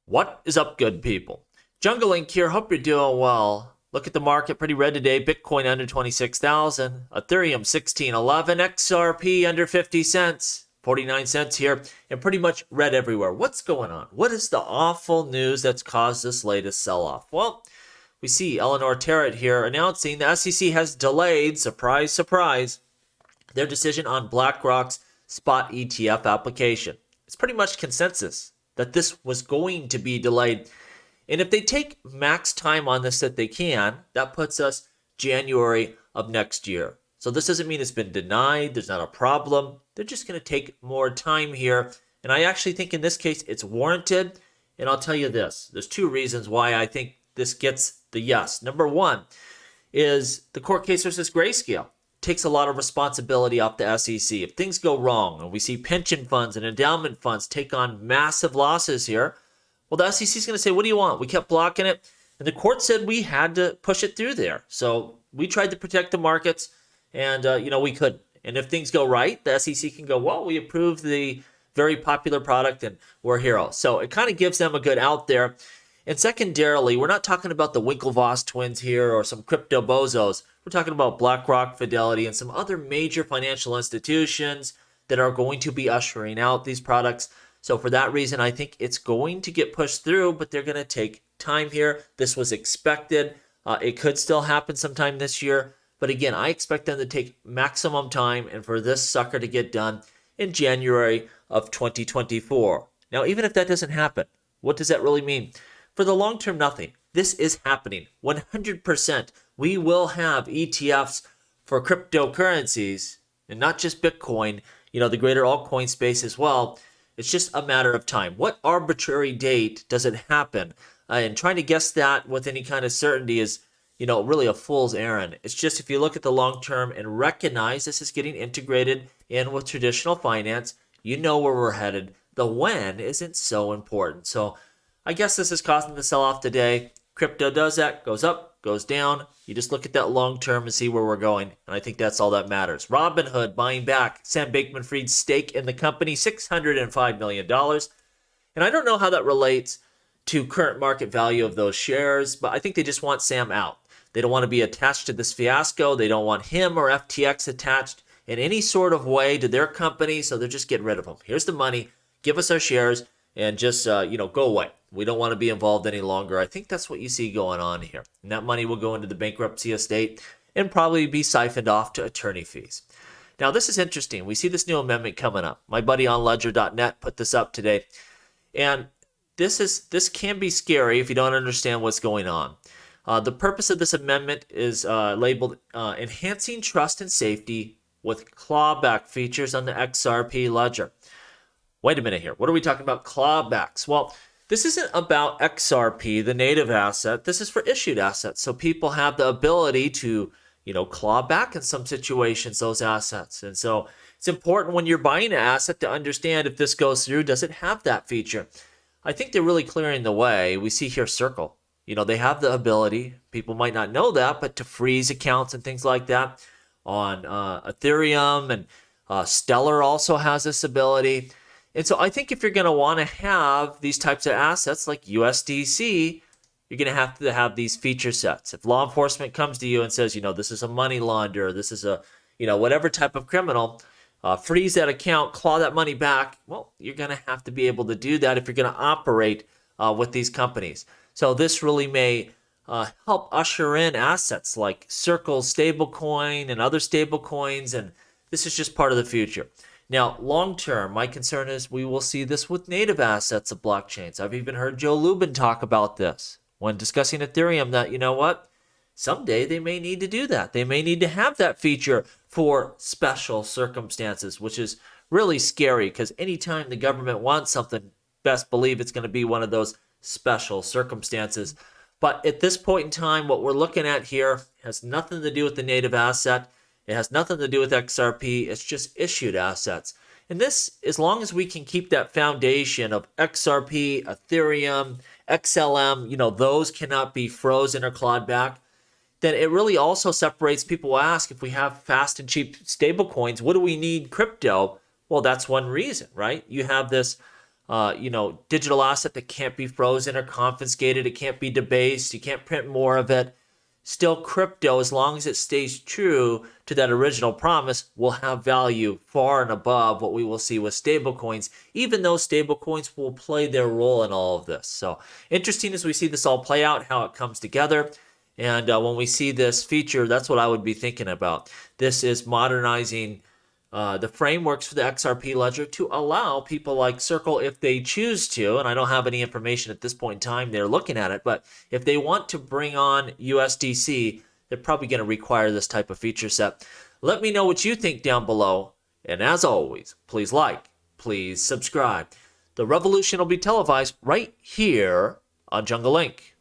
What is up, good people? Jungle Link here. Hope you're doing well. Look at the market, pretty red today. Bitcoin under 26,000, Ethereum 1611, XRP under 50 cents, 49 cents here, and pretty much red everywhere. What's going on? What is the awful news that's caused this latest sell-off? Well, we see Eleanor Tarrant here announcing the SEC has delayed, surprise, surprise, their decision on BlackRock's spot ETF application. It's pretty much consensus that this was going to be delayed. And if they take max time on this that they can, that puts us January of next year. So this doesn't mean it's been denied. There's not a problem. They're just going to take more time here. And I actually think in this case it's warranted. And I'll tell you this. There's two reasons why I think this gets the yes. Number one is the court case versus Grayscale takes a lot of responsibility off the SEC. If things go wrong and we see pension funds and endowment funds take on massive losses here, well, the SEC is going to say, what do you want? We kept blocking it. And the court said we had to push it through there. So we tried to protect the markets and, we couldn't. And if things go right, the SEC can go, well, we approved the very popular product and we're heroes. So it kind of gives them a good out there. And secondarily, we're not talking about the Winklevoss twins here or some crypto bozos. We're talking about BlackRock, Fidelity, and some other major financial institutions that are going to be ushering out these products. So for that reason, I think it's going to get pushed through, but they're going to take time here. This was expected. It could still happen sometime this year. But again, I expect them to take maximum time and for this sucker to get done in January of 2024. Now, even if that doesn't happen, what does that really mean? For the long term, nothing. This is happening. 100%. We will have ETFs for cryptocurrencies and not just Bitcoin, the greater altcoin space as well. It's just a matter of time. What arbitrary date does it happen? And trying to guess that with any kind of certainty is, really a fool's errand. It's just if you look at the long term and recognize this is getting integrated in with traditional finance, you know where we're headed. The when isn't so important. So I guess this is causing the sell-off today. Crypto does that, goes up, goes down. You just look at that long term and see where we're going. And I think that's all that matters. Robinhood buying back Sam Bankman-Fried's stake in the company, $605 million. And I don't know how that relates to current market value of those shares, but I think they just want Sam out. They don't want to be attached to this fiasco. They don't want him or FTX attached in any sort of way to their company, so they're just getting rid of him. Here's the money. Give us our shares and just, go away. We don't want to be involved any longer. I think that's what you see going on here. And that money will go into the bankruptcy estate and probably be siphoned off to attorney fees. Now, this is interesting. We see this new amendment coming up. My buddy on ledger.net put this up today. And this can be scary if you don't understand what's going on. The purpose of this amendment is labeled Enhancing Trust and Safety with Clawback Features on the XRP ledger. Wait a minute here. What are we talking about? Clawbacks. Well, this isn't about XRP, the native asset. This is for issued assets. So people have the ability to, claw back in some situations those assets. And so it's important when you're buying an asset to understand if this goes through, does it have that feature? I think they're really clearing the way. We see here Circle. They have the ability, people might not know that, but to freeze accounts and things like that on Ethereum, and Stellar also has this ability. And so I think if you're going to want to have these types of assets like USDC, you're going to have these feature sets. If law enforcement comes to you and says, this is a money launderer, this is a, whatever type of criminal, freeze that account, claw that money back, well, you're going to have to be able to do that if you're going to operate with these companies. So this really may help usher in assets like Circle stablecoin and other stablecoins, and this is just part of the future. Now, long term, my concern is we will see this with native assets of blockchains. I've even heard Joe Lubin talk about this when discussing Ethereum, that, someday they may need to do that. They may need to have that feature for special circumstances, which is really scary because anytime the government wants something, best believe it's going to be one of those special circumstances. But at this point in time, what we're looking at here has nothing to do with the native asset. It has nothing to do with XRP. It's just issued assets. And this, as long as we can keep that foundation of XRP, Ethereum, XLM, those cannot be frozen or clawed back, then it really also separates people who ask if we have fast and cheap stable coins, what do we need crypto? Well, that's one reason, right? You have this digital asset that can't be frozen or confiscated. It can't be debased. You can't print more of it. Still, crypto, as long as it stays true to that original promise, will have value far and above what we will see with stablecoins, even though stablecoins will play their role in all of this. So interesting as we see this all play out, how it comes together. And when we see this feature, that's what I would be thinking about. This is modernizing the frameworks for the XRP ledger to allow people like Circle, if they choose to, and I don't have any information at this point in time, they're looking at it, but if they want to bring on USDC, they're probably going to require this type of feature set. Let me know what you think down below, and as always, please like, please subscribe. The revolution will be televised right here on Jungle Link.